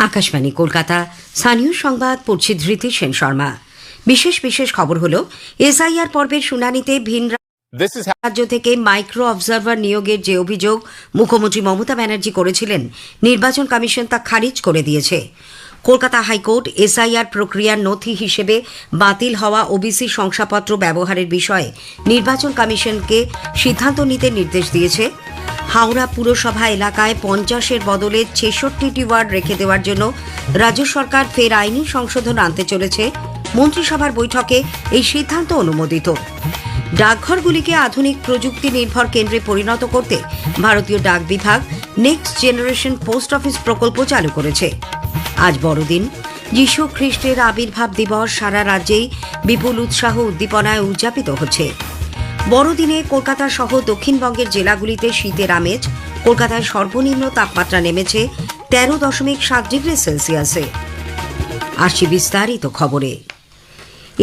আকাশবাণী কলকাতা। স্থানীয় সংবাদ পড়ছে ধৃতি সেন শর্মা। বিশেষ খবর হল এসআইআর পর্বের শুনানিতে ভিন রাজ্য থেকে মাইক্রো অবজারভার নিয়োগের যে অভিযোগ মুখ্যমন্ত্রী মমতা ব্যানার্জি করেছিলেন, নির্বাচন কমিশন তা খারিজ করে দিয়েছে। কলকাতা হাইকোর্ট এসআইআর প্রক্রিয়ার নথি হিসেবে বাতিল হওয়া ওবিসি শংসাপত্র ব্যবহারের বিষয়ে নির্বাচন কমিশনকে সিদ্ধান্ত নিতে নির্দেশ দিয়েছে। হাওড়া পুরসভা এলাকায় 50-এর বদলে 66টি ওয়ার্ড রেখে দেওয়ার জন্য রাজ্য সরকার ফের আইনি সংশোধন আনতে চলেছে। মন্ত্রিসভার বৈঠকে এই সিদ্ধান্ত অনুমোদিত। ডাকঘরগুলিকে আধুনিক প্রযুক্তি নির্ভর কেন্দ্রে পরিণত করতে ভারতীয় ডাক বিভাগ নেক্সট জেনারেশন পোস্ট অফিস প্রকল্প চালু করেছে। আজ বড়দিন, যীশু খ্রিস্টের আবির্ভাব দিবস সারা রাজ্যেই বিপুল উৎসাহ উদ্দীপনায় উদযাপিত হচ্ছে। বড়দিনে কলকাতা সহ দক্ষিণবঙ্গের জেলাগুলিতে শীতের আমেজ। কলকাতায় সর্বনিম্ন তাপমাত্রা নেমেছে 13.7 ডিগ্রি সেলসিয়াসে। আসছি বিস্তারিত খবরে।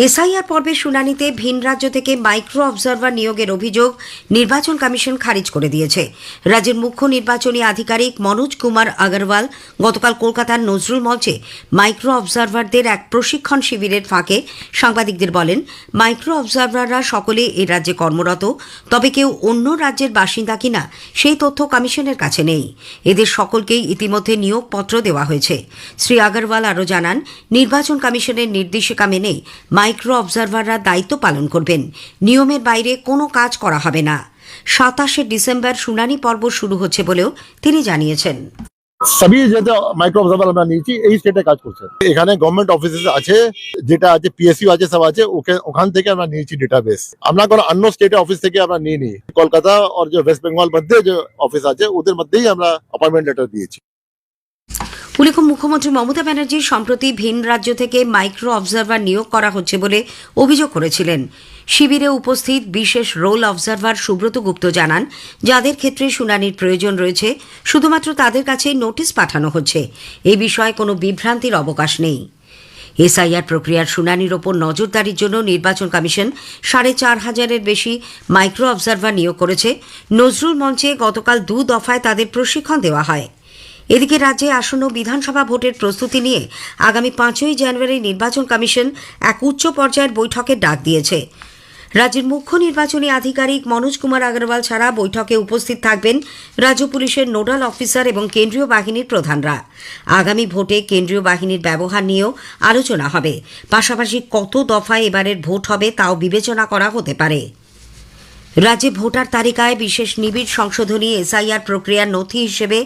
এসআইআর পর্বের শুনানিতে ভিন রাজ্য থেকে মাইক্রো অবজারভার নিয়োগের অভিযোগ নির্বাচন কমিশন খারিজ করে দিয়েছে। রাজ্যের মুখ্য নির্বাচনী আধিকারিক মনোজ কুমার আগরওয়াল গতকাল কলকাতার নজরুল মঞ্চে মাইক্রো অবজারভারদের এক প্রশিক্ষণ শিবিরের ফাঁকে সাংবাদিকদের বলেন, মাইক্রো অবজারভাররা সকলে এই রাজ্যে কর্মরত, তবে কেউ অন্য রাজ্যের বাসিন্দা কিনা সেই তথ্য কমিশনের কাছে নেই। এদের সকলকেই ইতিমধ্যে নিয়োগপত্র দেওয়া হয়েছে। শ্রী আগরওয়াল আরও জানান, নির্বাচন কমিশনের নির্দেশিকা মেনে মাইক্রো অবজারভাররা দায়িত্ব পালন করবেন। নিয়মের বাইরে কোনো কাজ করা হবে না। 27 ডিসেম্বর শুনানি পর্ব শুরু হচ্ছে বলেও তিনি জানিয়েছেন। সবই যেটা মাইক্রো অবজারভার আমরা নিয়েছি এই স্টেটে কাজ করছে। এখানে গভর্নমেন্ট অফিসেস আছে, যেটা আছে পিএসইউ আছে, সব আছে, ওখান থেকে আমরা নিয়েছি ডেটাবেস। আমরা কোনো অন্য স্টেটে অফিস থেকে আমরা নিইনি। কলকাতা আর যে ওয়েস্ট বেঙ্গল মধ্যে যে অফিস আছে ওদের মধ্যেই আমরা অ্যাপয়েন্টমেন্ট লেটার দিয়েছি। উল্লেখ্য, মুখ্যমন্ত্রী মমতা ব্যানার্জি সম্প্রতি ভিন রাজ্য থেকে মাইক্রো অবজারভার নিয়োগ করা হচ্ছে বলে অভিযোগ করেছিলেন। শিবিরে উপস্থিত বিশেষ রোল অবজারভার সুব্রত গুপ্ত জানান, যাদের ক্ষেত্রে শুনানির প্রয়োজন রয়েছে শুধুমাত্র তাদের কাছে নোটিশ পাঠানো হচ্ছে। এই বিষয়ে কোনো বিভ্রান্তির অবকাশ নেই। এসআইআর প্রক্রিয়ার শুনানির ওপর নজরদারির জন্য নির্বাচন কমিশন 4,500-এর বেশি মাইক্রো অবজারভার নিয়োগ করেছে। নজরুল মঞ্চে গতকাল 2 দফায় তাদের প্রশিক্ষণ দেওয়া হয়। এদিকে রাজ্যে আসন্ন বিধানসভা ভোটের প্রস্তুতি নিয়ে আগামী 5ই জানুয়ারি নির্বাচন কমিশন এক উচ্চ পর্যায়ের বৈঠকের ডাক দিয়েছে। রাজ্যের মুখ্য নির্বাচনী আধিকারিক মনোজ কুমার আগরওয়াল ছাড়া বৈঠকে উপস্থিত থাকবেন রাজ্য পুলিশের নোডাল অফিসার এবং কেন্দ্রীয় বাহিনীর প্রধানরা। আগামী ভোটে কেন্দ্রীয় বাহিনীর ব্যবহার নিয়েও আলোচনা হবে। পাশাপাশি কত দফায় এবারের ভোট হবে তাও বিবেচনা করা হতে পারে। রাজ্যে ভোটার তালিকায় বিশেষ নিবিড় সংশোধনী এসআইআর প্রক্রিয়ার নথি হিসেবে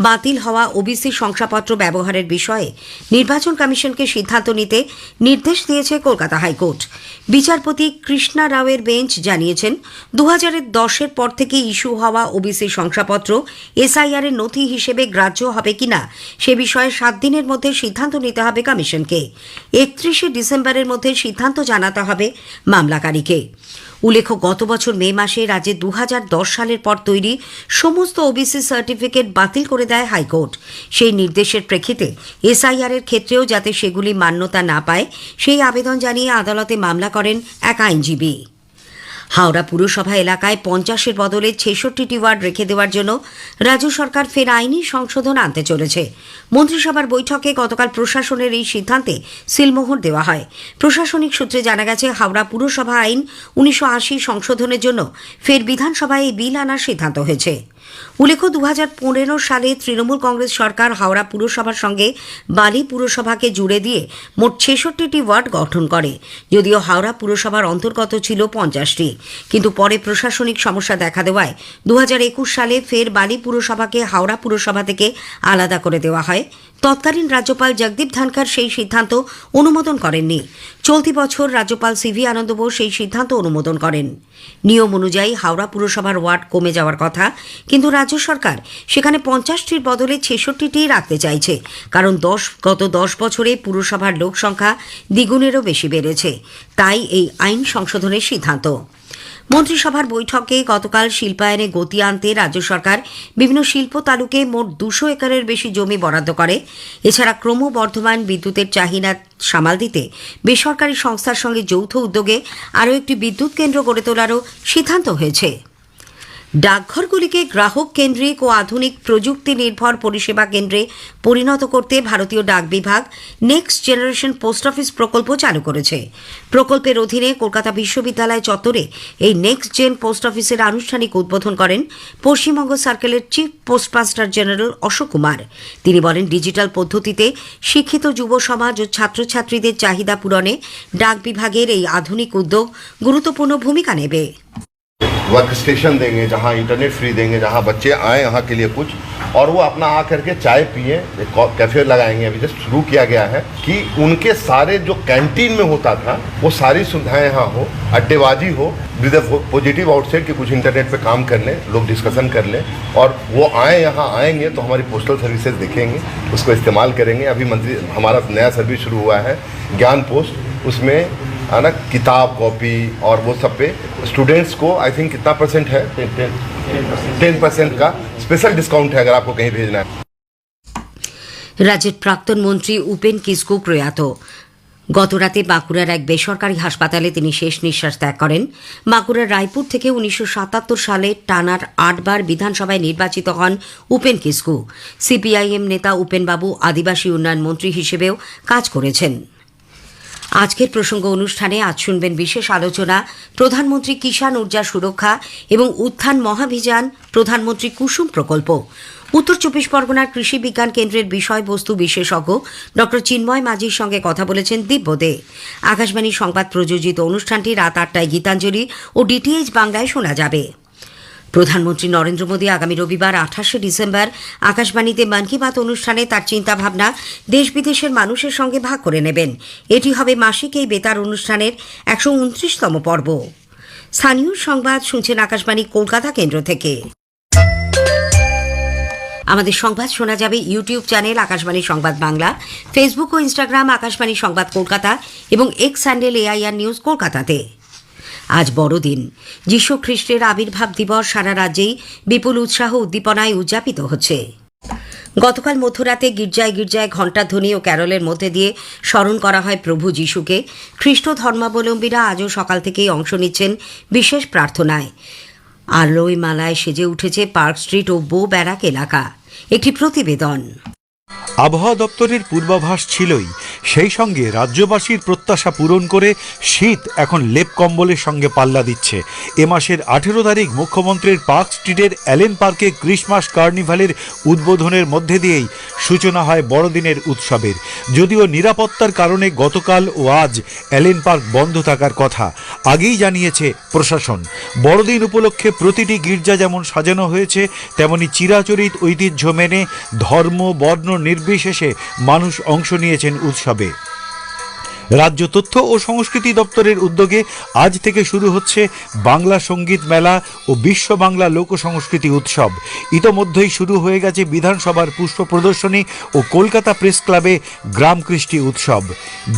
বাতিল হওয়া ওবিসি শংসাপত্র ব্যবহারের বিষয়ে নির্বাচন কমিশনকে সিদ্ধান্ত নিতে নির্দেশ দিয়েছে কলকাতা হাইকোর্ট। বিচারপতি কৃষ্ণা রাওয়ের বেঞ্চ জানিয়েছেন, 2010-এর পর থেকে ইস্যু হওয়া ওবিসি শংসাপত্র এসআইআর এর নথি হিসেবে গ্রাহ্য হবে কিনা সে বিষয়ে 7 দিনের মধ্যে সিদ্ধান্ত নিতে হবে কমিশনকে। 31 ডিসেম্বরের মধ্যে সিদ্ধান্ত জানাতে হবে মামলাকারীকে। উল্লেখ্য, গত বছর মে মাসে রাজ্যে 2010 সালের পর তৈরি সমস্ত ওবিসি সার্টিফিকেট বাতিল করে দেয় হাইকোর্ট। সেই নির্দেশের প্রেক্ষিতে এসআইআর এর ক্ষেত্রেও যাতে সেগুলি মান্যতা না পায় সেই আবেদন জানিয়ে আদালতে মামলা করেন এক আইনজীবী। হাওড়া পুরসভা এলাকায় 50-এর বদলে 66টি ওয়ার্ড রেখে দেওয়ার জন্য রাজ্য সরকার ফের আইনি সংশোধন আনতে চলেছে। মন্ত্রিসভার বৈঠকে গতকাল প্রশাসনের এই সিদ্ধান্তে সিলমোহর দেওয়া হয়। প্রশাসনিক সূত্রে জানা গেছে, হাওড়া পুরসভা আইন 1980 সংশোধনের জন্য ফের বিধানসভায় এই বিল আনার সিদ্ধান্ত হয়েছে। উল্লেখ্য, 2015 সালে তৃণমূল কংগ্রেস সরকার হাওড়া পুরসভার সঙ্গে বালি পুরসভাকে জুড়ে দিয়ে মোট 66টি ওয়ার্ড গঠন করে। যদিও হাওড়া পুরসভার অন্তর্গত ছিল 50টি, কিন্তু পরে প্রশাসনিক সমস্যা দেখা দেওয়ায় 2021 সালে ফের বালি পুরসভাকে হাওড়া পুরসভা থেকে আলাদা করে দেওয়া হয়। তৎকালীন রাজ্যপাল জগদীপ ধনখড় সেই সিদ্ধান্ত অনুমোদন করেননি। চলতি বছর রাজ্যপাল সিভি আনন্দ বোস সেই সিদ্ধান্ত অনুমোদন করেন। নিয়ম অনুযায়ী হাওড়া পুরসভার ওয়ার্ড কমে যাওয়ার কথা, কিন্তু রাজ্য সরকার সেখানে 50টির বদলে 66টি রাখতে চাইছে। কারণ গত 10 বছরে পুরসভার লোক সংখ্যা দ্বিগুণেরও বেশি বেড়েছে। তাই এই আইন সংশোধনের সিদ্ধান্ত। মন্ত্রিসভার বৈঠকে গতকাল শিল্পায়নে গতি আনতে রাজ্য সরকার বিভিন্ন শিল্প তালুকে মোট 200 একরের বেশি জমি বরাদ্দ করে। এছাড়া ক্রমবর্ধমান বিদ্যুতের চাহিদা সামাল দিতে বেসরকারি সংস্থার সঙ্গে যৌথ উদ্যোগে আরও একটি বিদ্যুৎ কেন্দ্র গড়ে তোলারও সিদ্ধান্ত হয়েছে। ডাকঘরগুলিকে গ্রাহক কেন্দ্রিক ও আধুনিক প্রযুক্তি নির্ভর পরিষেবা কেন্দ্রে পরিণত করতে ভারতীয় ডাক বিভাগ নেক্সট জেনারেশন পোস্ট অফিস প্রকল্প চালু করেছে। প্রকল্পের অধীনে কলকাতা বিশ্ববিদ্যালয় চত্বরে এই নেক্সট জেন পোস্ট অফিসের আনুষ্ঠানিক উদ্বোধন করেন পশ্চিমবঙ্গ সার্কেলের chief postmaster general Ashok Kumar. তিনি বলেন, ডিজিটাল পদ্ধতিতে শিক্ষিত যুব সমাজ ও ছাত্রছাত্রীদের চাহিদা পূরণে ডাক বিভাগের এই আধুনিক উদ্যোগ গুরুত্বপূর্ণ ভূমিকা নেবে। वर्क स्टेशन देंगे, जहाँ इंटरनेट फ्री देंगे, जहाँ बच्चे आए यहाँ के लिए कुछ, और वो अपना आ करके चाय पिए। एक कैफे लगाएंगे, अभी जस्ट शुरू किया गया है कि उनके सारे जो कैंटीन में होता था वो सारी सुविधाएं यहाँ हो, अड्डेबाजी हो विद पॉजिटिव आउटसाइड कि कुछ इंटरनेट पे काम कर लें, लोग डिस्कशन कर लें, और वो आए यहाँ आएंगे तो हमारी पोस्टल सर्विसेज देखेंगे, उसको इस्तेमाल करेंगे। अभी हमारा नया सर्विस शुरू हुआ है ज्ञान पोस्ट, उसमें है ना किताब कॉपी और वो सब पे स्टूडेंट्स को आई थिंक कितना % है 10% का स्पेशल डिस्काउंट है अगर आपको कहीं भेजना है। রাজ্যের প্রাক্তন মন্ত্রী উপেন কিসকু প্রয়াত। গতরাতে বাঁকুড়ার এক বেসরকারি হাসপাতালে তিনি শেষ নিঃশ্বাস ত্যাগ করেন। বাঁকুড়ার রায়পুর থেকে 1977 সালে টানার 8 বার বিধানসভায় নির্বাচিত হন উপেন কিসকু। সিপিআইএম নেতা উপেনবাবু আদিবাসী উন্নয়ন মন্ত্রী হিসেবেও কাজ করেছেন। আজকের প্রসঙ্গ অনুষ্ঠানে আজ শুনবেন বিশেষ আলোচনা প্রধানমন্ত্রী কিষাণ ঊর্জা সুরক্ষা এবং উত্থান মহাভিযান প্রধানমন্ত্রী কুসুম প্রকল্প। উত্তর 24 পরগনার কৃষি বিজ্ঞান কেন্দ্রের বিষয়বস্তু বিশেষজ্ঞ ড চিন্ময় মাঝির সঙ্গে কথা বলেছেন দিব্য দে। আকাশবাণী সংবাদ প্রযোজিত অনুষ্ঠানটি রাত 8টায় গীতাঞ্জলি ও ডিটিএইচ বাংলায় শোনা যাবে। প্রধানমন্ত্রী নরেন্দ্র মোদী আগামী রবিবার 28শে ডিসেম্বর আকাশবাণীতে মন কি বাত অনুষ্ঠানে তার চিন্তাভাবনা দেশ বিদেশের মানুষের সঙ্গে ভাগ করে নেবেন। এটি হবে মাসিক এই বেতার অনুষ্ঠানের 129তম পর্ব। স্থানীয় সংবাদ শুনছেন আকাশবাণী কলকাতা কেন্দ্র থেকে। আমাদের সংবাদ শোনা যাবে ইউটিউব চ্যানেল আকাশবাণী সংবাদ বাংলা, ফেসবুক ও ইনস্টাগ্রাম আকাশবাণী সংবাদ কলকাতা এবং এক্স হ্যান্ডেল AIR নিউজ কলকাতাতে। আজ বড়দিন, যীশু খ্রিস্টের আবির্ভাব দিবস সারা রাজ্যেই বিপুল উৎসাহ উদ্দীপনায় উদযাপিত হচ্ছে। গতকাল মধ্যরাতে গির্জায় গির্জায় ঘণ্টাধ্বনি ও ক্যারলের মধ্যে দিয়ে স্মরণ করা হয় প্রভু যীশুকে। খ্রিস্ট ধর্মাবলম্বীরা আজও সকাল থেকেই অংশ নিচ্ছেন বিশেষ প্রার্থনায়। আলোয় মালায় সেজে উঠেছে পার্ক স্ট্রিট ও বো ব্যারাক এলাকা। একটি প্রতিবেদন। আবহাওয়া দপ্তরের পূর্বাভাস ছিলই, সেই সঙ্গে রাজ্যবাসীর প্রত্যাশা পূরণ করে শীত এখন লেপ কম্বলের সঙ্গে পাল্লা দিচ্ছে। এ মাসের 18 তারিখ মুখ্যমন্ত্রীর পার্ক স্ট্রিটের অ্যালেন পার্কে ক্রিসমাস কার্নিভালের উদ্বোধনের মধ্যে দিয়েই সূচনা হয় বড়দিনের উৎসবের। যদিও নিরাপত্তার কারণে গতকাল ও আজ অ্যালেন পার্ক বন্ধ থাকার কথা আগেই জানিয়েছে প্রশাসন। বড়দিন উপলক্ষে প্রতিটি গির্জা যেমন সাজানো হয়েছে, তেমনি চিরাচরিত ঐতিহ্য মেনে ধর্ম বর্ণ নির্বিশেষে মানুষ অংশ নিয়েছেন উৎসবে। রাজ্য তথ্য ও সংস্কৃতি দপ্তরের উদ্যোগে আজ থেকে শুরু হচ্ছে বাংলা সঙ্গীত মেলা ও বিশ্ব বাংলা লোক সংস্কৃতি উৎসব। ইতোমধ্যেই শুরু হয়ে গেছে বিধানসভার পুষ্প প্রদর্শনী ও কলকাতা প্রেস ক্লাবে গ্রাম কৃষ্টি উৎসব।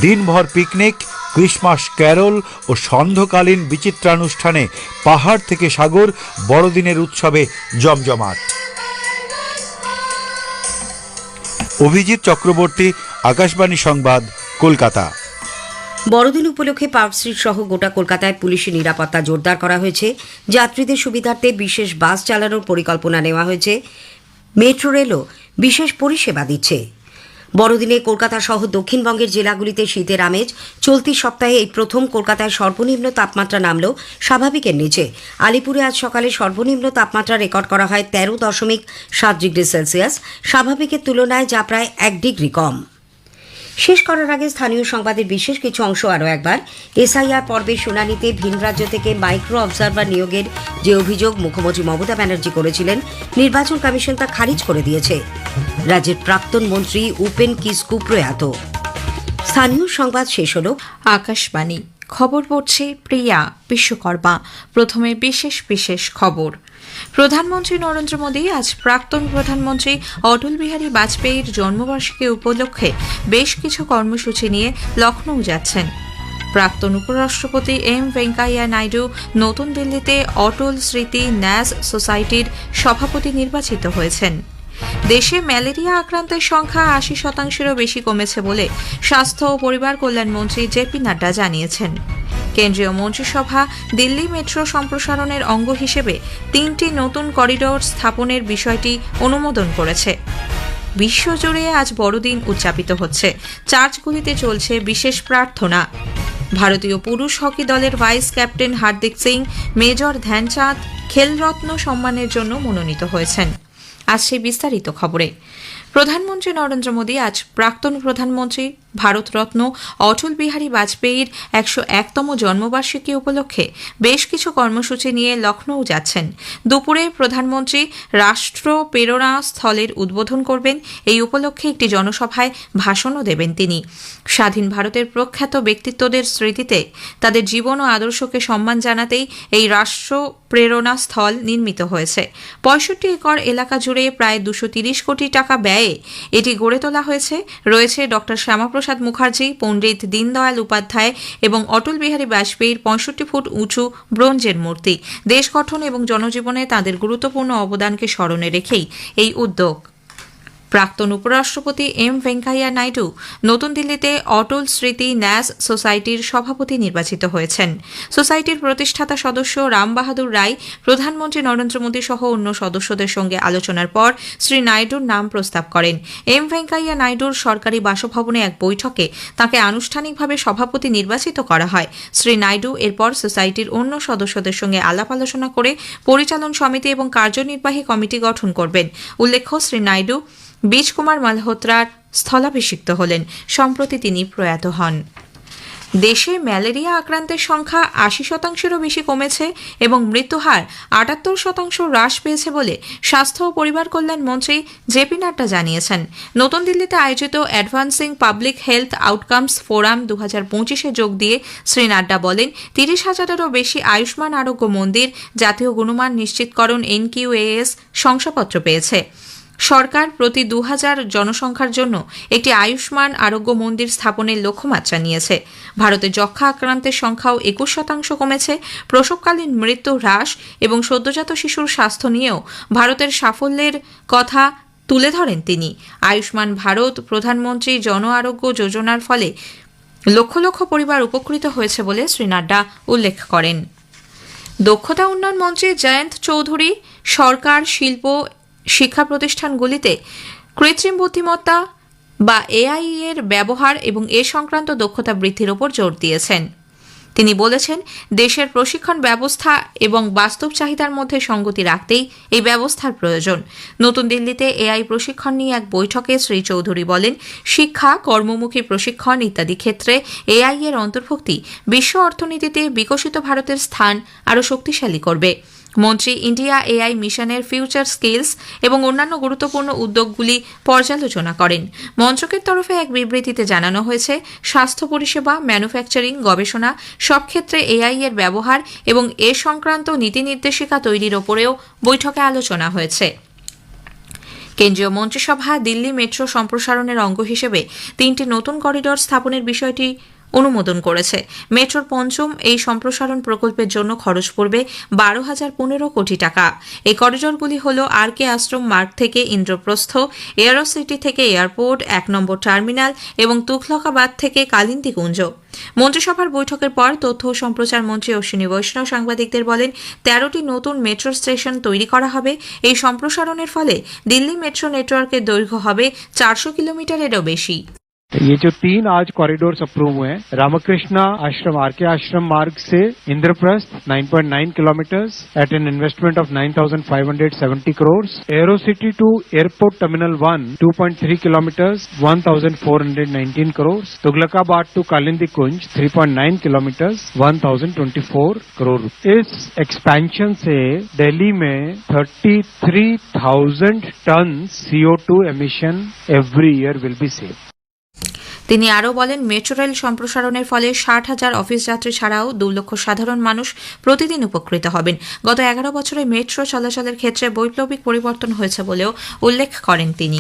দিনভর পিকনিক, ক্রিসমাস ক্যারল ও সন্ধ্যাকালীন বিচিত্রানুষ্ঠানে পাহাড় থেকে সাগর বড়দিনের উৎসবে জমজমাট। অভিজিৎ চক্রবর্তী, আকাশবাণী সংবাদ, কলকাতা। বড়দিন উপলক্ষে পার্ক স্ট্রিট সহ গোটা কলকাতায় পুলিশি নিরাপত্তা জোরদার করা হয়েছে। যাত্রীদের সুবিধার্থে বিশেষ বাস চালানোর পরিকল্পনা নেওয়া হয়েছে। মেট্রো রেলও বিশেষ পরিষেবা দিচ্ছে। বড়দিনে কলকাতা সহ দক্ষিণবঙ্গের জেলাগুলিতে শীতের আমেজ। চলতি সপ্তাহে এই প্রথম কলকাতায় সর্বনিম্ন তাপমাত্রা নামল স্বাভাবিকের নিচে। আলিপুরে আজ সকালে সর্বনিম্ন তাপমাত্রা রেকর্ড করা হয় 13.7 ডিগ্রি সেলসিয়াস, স্বাভাবিকের তুলনায় যা প্রায় 1 ডিগ্রি কম। শেষ করার আগে স্থানীয় সংবাদের বিশেষ কিছু অংশ আরও একবার। এসআইআর পর্বের শুনানিতে ভিন রাজ্য থেকে মাইক্রো অবজারভার নিয়োগের যে অভিযোগ মুখ্যমন্ত্রী মমতা ব্যানার্জি করেছিলেন, নির্বাচন কমিশন তা খারিজ করে দিয়েছে। রাজ্যের প্রাক্তন মন্ত্রী উপেন কিসকু প্রয়াত। স্থানীয় সংবাদ শেষ হল। আকাশবাণী খবর পড়ছে প্রিয়া বিশ্বকর্মা। প্রথমে বিশেষ খবর। প্রধানমন্ত্রী নরেন্দ্র মোদী আজ প্রাক্তন প্রধানমন্ত্রী অটল বিহারী বাজপেয়ীর জন্মবার্ষিকী উপলক্ষে বেশ কিছু কর্মসূচি নিয়ে লখনৌ যাচ্ছেন। প্রাক্তন উপরাষ্ট্রপতি ভেঙ্কাইয়া নাইডু নতুন দিল্লিতে অটল স্মৃতি ন্যাস সোসাইটির সভাপতি নির্বাচিত হয়েছেন। দেশে ম্যালেরিয়া আক্রান্তের সংখ্যা 80%-এরও বেশি কমেছে বলে স্বাস্থ্য ও পরিবার কল্যাণ মন্ত্রী জেপি নাড্ডা জানিয়েছেন। কেন্দ্রীয় মন্ত্রিসভা দিল্লি মেট্রো সম্প্রসারণের অঙ্গ হিসেবে 3টি নতুন করিডোর স্থাপনের বিষয়টি অনুমোদন করেছে। বিশ্বজুড়ে আজ বড়দিন উদযাপিত হচ্ছে। চার্চগুলিতে চলছে বিশেষ প্রার্থনা। ভারতীয় পুরুষ হকি দলের vice captain Hardik Singh major Dhyanchand Khel সম্মানের জন্য মনোনীত হয়েছেন। আজ সেই বিস্তারিত খবরে প্রধানমন্ত্রী নরেন্দ্র মোদী আজ প্রাক্তন প্রধানমন্ত্রী ভারতরত্ন অটল বিহারী বাজপেয়ীর 101তম জন্মবার্ষিকী উপলক্ষে বেশ কিছু কর্মসূচি নিয়ে লখনৌ যাচ্ছেন। দুপুরে প্রধানমন্ত্রী রাষ্ট্র প্রেরণা স্থলের উদ্বোধন করবেন। এই উপলক্ষে একটি জনসভায় ভাষণও দেবেন তিনি। স্বাধীন ভারতের প্রখ্যাত ব্যক্তিত্বদের স্মৃতিতে তাদের জীবন ও আদর্শকে সম্মান জানাতেই এই রাষ্ট্র প্রেরণা স্থল নির্মিত হয়েছে। 65 একর এলাকা জুড়ে প্রায় 230 কোটি টাকা ব্যয়ে এটি গড়ে তোলা হয়েছে। রয়েছে ডক্টর শ্যামাপ্রসাদ মুখার্জি, পণ্ডিত দীনদয়াল উপাধ্যায় এবং অটল বিহারী বাজপেয়ীর 65 ফুট উঁচু ব্রোঞ্জের মূর্তি। দেশ গঠন এবং জনজীবনে তাদের গুরুত্বপূর্ণ অবদানকে স্মরণে রেখেই এই উদ্যোগ। প্রাক্তন উপরাষ্ট্রপতি এম ভেঙ্কাইয়া নাইডু নতুন দিল্লিতে অটল স্মৃতি ন্যাস সোসাইটির সভাপতি নির্বাচিত হয়েছেন। সোসাইটির প্রতিষ্ঠাতা সদস্য রাম বাহাদুর রায় প্রধানমন্ত্রী নরেন্দ্র মোদী সহ অন্য সদস্যদের সঙ্গে আলোচনার পর শ্রী নাইডুর নাম প্রস্তাব করেন। এম ভেঙ্কাইয়া নাইডুর সরকারি বাসভবনে এক বৈঠকে তাকে আনুষ্ঠানিকভাবে সভাপতি নির্বাচিত করা হয়। শ্রী নাইডু এরপর সোসাইটির অন্য সদস্যদের সঙ্গে আলাপ আলোচনা করে পরিচালন সমিতি এবং কার্যনির্বাহী কমিটি গঠন করবেন। উল্লেখ্য, শ্রী নাইডু বীজ কুমার মালহোত্রার স্থলাভিষিক্ত হলেন। সম্প্রতি তিনি প্রয়াত হন। দেশে ম্যালেরিয়া আক্রান্তের সংখ্যা 80%-এরও বেশি কমেছে এবং মৃত্যুহার 78% হ্রাস পেয়েছে বলে স্বাস্থ্য ও পরিবার কল্যাণ মন্ত্রী জেপি নাড্ডা জানিয়েছেন। নতুন দিল্লিতে আয়োজিত advancing public health outcomes forum 2025-এ যোগ দিয়ে শ্রী নাড্ডা বলেন, 30,000-এরও বেশি আয়ুষ্মান আরোগ্য মন্দির জাতীয় গুণমান নিশ্চিতকরণ NQAS শংসাপত্র পেয়েছে। সরকার প্রতি 2000 জনসংখ্যার জন্য একটি আয়ুষ্মান আরোগ্য মন্দির স্থাপনের লক্ষ্যমাত্রা নিয়েছে। ভারতে যক্ষ্মা আক্রান্তের সংখ্যাও 21% কমেছে। প্রসবকালীন মৃত্যু হ্রাস এবং সদ্যজাত শিশুর স্বাস্থ্য নিয়েও ভারতের সাফল্যের কথা তুলে ধরেন তিনি। আয়ুষ্মান ভারত প্রধানমন্ত্রী জন আরোগ্য যোজনার ফলে লক্ষ লক্ষ পরিবার উপকৃত হয়েছে বলে শ্রী নাড্ডা উল্লেখ করেন। দক্ষতা উন্নয়ন মন্ত্রী জয়ন্ত চৌধুরী সরকার, শিল্প, শিক্ষা প্রতিষ্ঠানগুলিতে কৃত্রিম বুদ্ধিমত্তা বা AI এর ব্যবহার এবং এ সংক্রান্ত দক্ষতা বৃদ্ধির ওপর জোর দিয়েছেন। তিনি বলেছেন, দেশের প্রশিক্ষণ ব্যবস্থা এবং বাস্তব চাহিদার মধ্যে সঙ্গতি রাখতেই এই ব্যবস্থার প্রয়োজন। নতুন দিল্লিতে AI প্রশিক্ষণ নিয়ে এক বৈঠকে শ্রী চৌধুরী বলেন, শিক্ষা, কর্মমুখী প্রশিক্ষণ ইত্যাদি ক্ষেত্রে AI এর অন্তর্ভুক্তি বিশ্ব অর্থনীতিতে বিকশিত ভারতের স্থান আরও শক্তিশালী করবে। মন্ত্রী ইন্ডিয়া AI মিশনের ফিউচার স্কিলস এবং অন্যান্য গুরুত্বপূর্ণ উদ্যোগগুলি পর্যালোচনা করেন। মন্ত্রকের তরফে এক বিবৃতিতে জানানো হয়েছে, স্বাস্থ্য পরিষেবা, ম্যানুফ্যাকচারিং, গবেষণা সব ক্ষেত্রে AI এর ব্যবহার এবং এ সংক্রান্ত নীতি নির্দেশিকা তৈরির ওপরেও বৈঠকে আলোচনা হয়েছে। কেন্দ্রীয় মন্ত্রিসভা দিল্লি মেট্রো সম্প্রসারণের অঙ্গ হিসেবে 3টি নতুন করিডোর স্থাপনের বিষয়টি অনুমোদন করেছে। মেট্রোর পঞ্চম এই সম্প্রসারণ প্রকল্পের জন্য খরচ পড়বে 12,015 কোটি টাকা। এই করিডোরগুলি হল RK আশ্রম মার্গ থেকে ইন্দ্রপ্রস্থ, এয়ারোসিটি থেকে এয়ারপোর্ট, 1 নম্বর টার্মিনাল এবং তুঘলকাবাদ থেকে কালিন্দী কুঞ্জ। মন্ত্রিসভার বৈঠকের পর তথ্য ও সম্প্রচার মন্ত্রী অশ্বিনী বৈষ্ণব সাংবাদিকদের বলেন, 13টি নতুন মেট্রো স্টেশন তৈরি করা হবে। এই সম্প্রসারণের ফলে দিল্লি মেট্রো নেটওয়ার্কের দৈর্ঘ্য হবে 400 কিলোমিটারেরও বেশি। ये जो 3 आज कॉरिडोर्स अप्रूव हुए हैं, रामकृष्णा आश्रम RK आश्रम मार्ग से Indraprastha 9.9 kilometres at an investment of 9,570 crores, Aerocity to airport terminal 1 2.3 kilometres 1,419 crores, Tughlakabad to Kalindi Kunj 3.9 kilometres 1,024 crore। इस एक्सपेंशन से दिल्ली में 33,000 ton CO2 emission every year will be saved। তিনি আরও বলেন, মেট্রো রেল সম্প্রসারণের ফলে 60,000 অফিস যাত্রী ছাড়াও 2 লক্ষ সাধারণ মানুষ প্রতিদিন উপকৃত হবেন। গত 11 বছরে মেট্রো চলাচলের ক্ষেত্রে বৈপ্লবিক পরিবর্তন হয়েছে বলেও উল্লেখ করেন তিনি।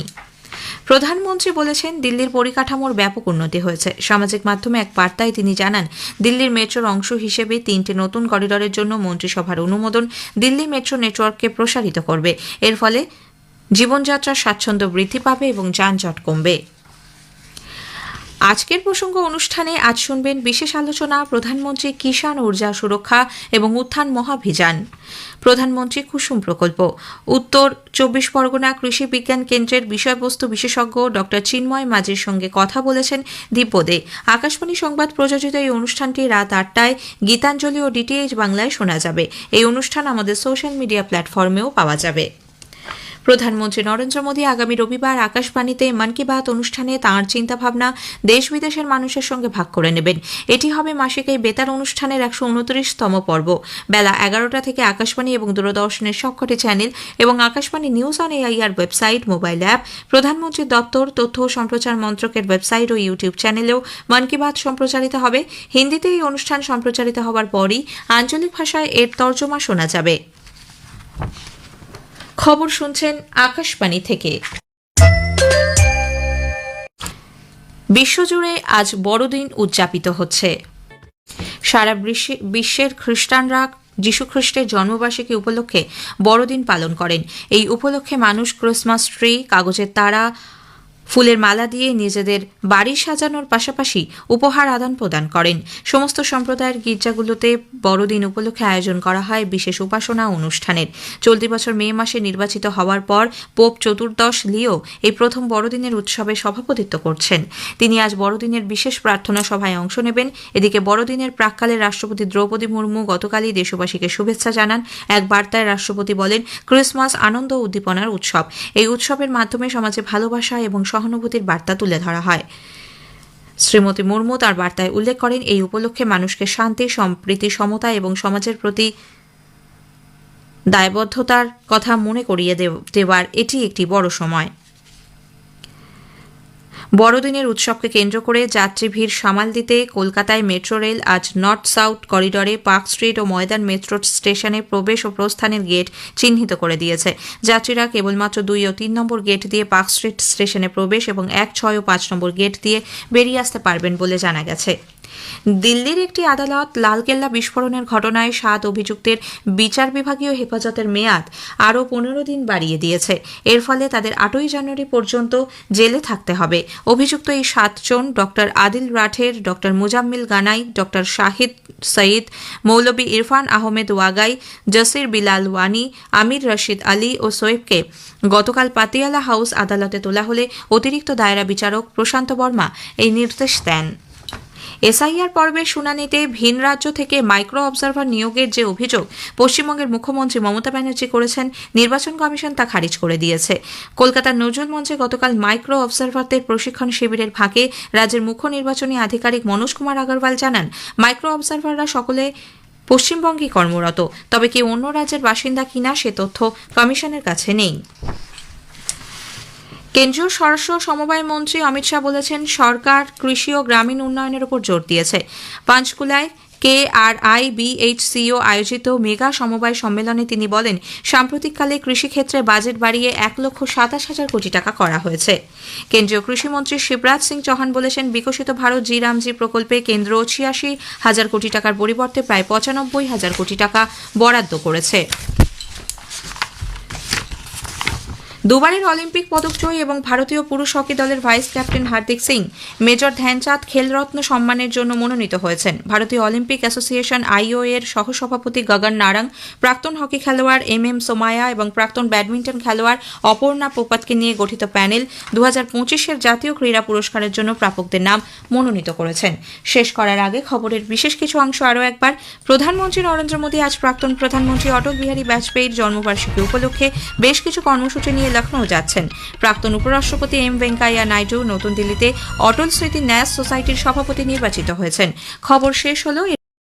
প্রধানমন্ত্রী বলেছেন, দিল্লির পরিকাঠামোর ব্যাপক উন্নতি হয়েছে। সামাজিক মাধ্যমে এক বার্তায় তিনি জানান, দিল্লির মেট্রোর অংশ হিসেবে 3টি নতুন করিডোরের জন্য মন্ত্রিসভার অনুমোদন দিল্লি মেট্রো নেটওয়ার্ককে প্রসারিত করবে। এর ফলে জীবনযাত্রার স্বাচ্ছন্দ্য বৃদ্ধি পাবে এবং যানজট কমবে। আজকের প্রসঙ্গ অনুষ্ঠানে আজ শুনবেন বিশেষ আলোচনা প্রধানমন্ত্রী কিষাণ ঊর্জা সুরক্ষা এবং উত্থান মহাভিযান, প্রধানমন্ত্রী কুসুম প্রকল্প, উত্তর 24 পরগনা কৃষি বিজ্ঞান কেন্দ্রের বিষয়বস্তু বিশেষজ্ঞ ডক্টর চিন্ময় মাঝির সঙ্গে কথা বলেছেন দিব্যদে। আকাশবাণী সংবাদ প্রযোজিত এই অনুষ্ঠানটি রাত 8টায় গীতাঞ্জলি ও ডিটিএইচ বাংলায় শোনা যাবে। এই অনুষ্ঠান আমাদের সোশ্যাল মিডিয়া প্ল্যাটফর্মেও পাওয়া যাবে। প্রধানমন্ত্রী নরেন্দ্র মোদী আগামী রবিবার আকাশবাণীতে মন কি বাত অনুষ্ঠানে তাঁর চিন্তাভাবনা দেশ বিদেশের মানুষের সঙ্গে ভাগ করে নেবেন। এটি হবে মাসিক এই বেতার অনুষ্ঠানের 129তম পর্ব। বেলা 11টা থেকে আকাশবাণী এবং দূরদর্শনের সবকটি চ্যানেল এবং Akashvani news on AIR website, mobile app, প্রধানমন্ত্রীর দপ্তর, তথ্য ও সম্প্রচার মন্ত্রকের ওয়েবসাইট ও ইউটিউব চ্যানেলেও মন কি বাত সম্প্রচারিত হবে। হিন্দিতে এই অনুষ্ঠান সম্প্রচারিত হওয়ার পরই আঞ্চলিক ভাষায় এর তর্জমা শোনা যাবে। খবর শুনছেন আকাশবাণী থেকে। বিশ্বজুড়ে আজ বড়দিন উদযাপিত হচ্ছে। সারা বিশ্বের খ্রিস্টানরা যীশুখ্রিস্টের জন্মবার্ষিকী উপলক্ষে বড়দিন পালন করেন। এই উপলক্ষে মানুষ ক্রিসমাস ট্রি, কাগজের তারা, ফুলের মালা দিয়ে নিজেদের বাড়ি সাজানোর পাশাপাশি উপহার আদান প্রদান করেন। সমস্ত সম্প্রদায়ের গির্জাগুলোতে বড়দিন উপলক্ষে আয়োজন করা হয় বিশেষ উপাসনা অনুষ্ঠানের। চলতি বছর মে মাসে নির্বাচিত হওয়ার পর পোপ চতুর্দশ লিও এই প্রথম বড়দিনের উৎসবে সভাপতিত্ব করছেন। তিনি আজ বড়দিনের বিশেষ প্রার্থনা সভায় অংশ নেবেন। এদিকে বড়দিনের প্রাক্কালে রাষ্ট্রপতি দ্রৌপদী মুর্মু গতকালই দেশবাসীকে শুভেচ্ছা জানান। এক বার্তায় রাষ্ট্রপতি বলেন, ক্রিসমাস আনন্দ ও উদ্দীপনার উৎসব। এই উৎসবের মাধ্যমে সমাজে ভালোবাসা এবং সহানুভূতির বার্তা তুলে ধরা হয়। শ্রীমতী মুর্মু তার বার্তায় উল্লেখ করেন, এই উপলক্ষে মানুষকে শান্তি, সম্প্রীতি, সমতা এবং সমাজের প্রতি দায়বদ্ধতার কথা মনে করিয়ে দেওয়ার এটি একটি বড় সময়। বড়দিনের উৎসবকে কেন্দ্র করে যাত্রী ভিড় সামাল দিতে কলকাতায় মেট্রো রেল আজ নর্থ সাউথ করিডরে পার্ক স্ট্রিট ও ময়দান মেট্রো স্টেশনে প্রবেশ ও প্রস্থানের গেট চিহ্নিত করে দিয়েছে। যাত্রীরা কেবলমাত্র 2 ও 3 নম্বর গেট দিয়ে পার্ক স্ট্রিট স্টেশনে প্রবেশ এবং 1, 6 ও 5 নম্বর গেট দিয়ে বেরিয়ে আসতে পারবেন বলে জানা গেছে। দিল্লির একটি আদালত লালকেল্লা বিস্ফোরণের ঘটনায় 7 অভিযুক্তের বিচার বিভাগীয় হেফাজতের মেয়াদ আরও 15 দিন বাড়িয়ে দিয়েছে। এর ফলে তাদের 8ই জানুয়ারি পর্যন্ত জেলে থাকতে হবে। অভিযুক্ত এই 7 জন doctor Adil Rather, doctor Muzammil Ganai, doctor Shahid Saeed, মৌলবী ইরফান আহমেদ ওয়াগাই, জসির বিলাল ওয়ানি, আমির রশিদ আলী ও সোয়েবকে গতকাল পাতিয়ালা হাউস আদালতে তোলা হলে অতিরিক্ত দায়রা বিচারক প্রশান্ত বর্মা এই নির্দেশ দেন। এসআইআর পর্বের শুনানিতে ভিন রাজ্য থেকে মাইক্রো অবজারভার নিয়োগের যে অভিযোগ পশ্চিমবঙ্গের মুখ্যমন্ত্রী মমতা ব্যানার্জি করেছেন, নির্বাচন কমিশন তা খারিজ করে দিয়েছে। কলকাতার নজরুল মঞ্চে গতকাল মাইক্রো অবজারভারদের প্রশিক্ষণ শিবিরের ফাঁকে রাজ্যের মুখ্য নির্বাচনী আধিকারিক মনোজ কুমার আগরওয়াল জানান, মাইক্রো অবজারভাররা সকলে পশ্চিমবঙ্গে কর্মরত, তবে কেউ অন্য রাজ্যের বাসিন্দা কিনা সে তথ্য কমিশনের কাছে নেই। কেন্দ্রীয় স্বরাষ্ট্র সমবায় মন্ত্রী অমিত শাহ বলেছেন, সরকার কৃষি ও গ্রামীণ উন্নয়নের উপর জোর দিয়েছে। পাঁচকুলায় KRIBHCO আয়োজিত মেগা সমবায় সম্মেলনে তিনি বলেন, সাম্প্রতিককালে কৃষিক্ষেত্রে বাজেট বাড়িয়ে 1,27,000 কোটি টাকা করা হয়েছে। কেন্দ্রীয় কৃষিমন্ত্রী শিবরাজ সিং চৌহান বলেছেন, বিকশিত ভারত জি রামজি প্রকল্পে কেন্দ্র 86,000 কোটি টাকার পরিবর্তে প্রায় 95,000 কোটি টাকা বরাদ্দ করেছে। দুবারের অলিম্পিক পদকজয়ী এবং ভারতীয় পুরুষ হকি দলের vice captain Hardik Singh major Dhyanchand Khel সম্মানের জন্য মনোনীত হয়েছেন। ভারতীয় অলিম্পিক অ্যাসোসিয়েশন IOA এর সহসভাপতি গগন নারাং, প্রাক্তন হকি খেলোয়াড় MM সোমায়া এবং প্রাক্তন ব্যাডমিন্টন খেলোয়াড় অপর্ণা পোপাতকে নিয়ে গঠিত প্যানেল 2025-এর জাতীয় ক্রীড়া পুরস্কারের জন্য প্রাপকদের নাম মনোনীত করেছেন। শেষ করার আগে খবরের বিশেষ কিছু অংশ আরও একবার। প্রধানমন্ত্রী নরেন্দ্র মোদী আজ প্রাক্তন প্রধানমন্ত্রী অটল বিহারী বাজপেয়ীর জন্মবার্ষিকী উপলক্ষে বেশ কিছু কর্মসূচি নিয়ে লখনৌ যাচ্ছেন। প্রাক্তন উপরাষ্ট্রপতি এম ভেঙ্কাইয়া নাইডু নতুন দিল্লিতে অটল স্মৃতি ন্যাস সোসাইটির সভাপতি নির্বাচিত হয়েছেন। খবর শেষ হলো।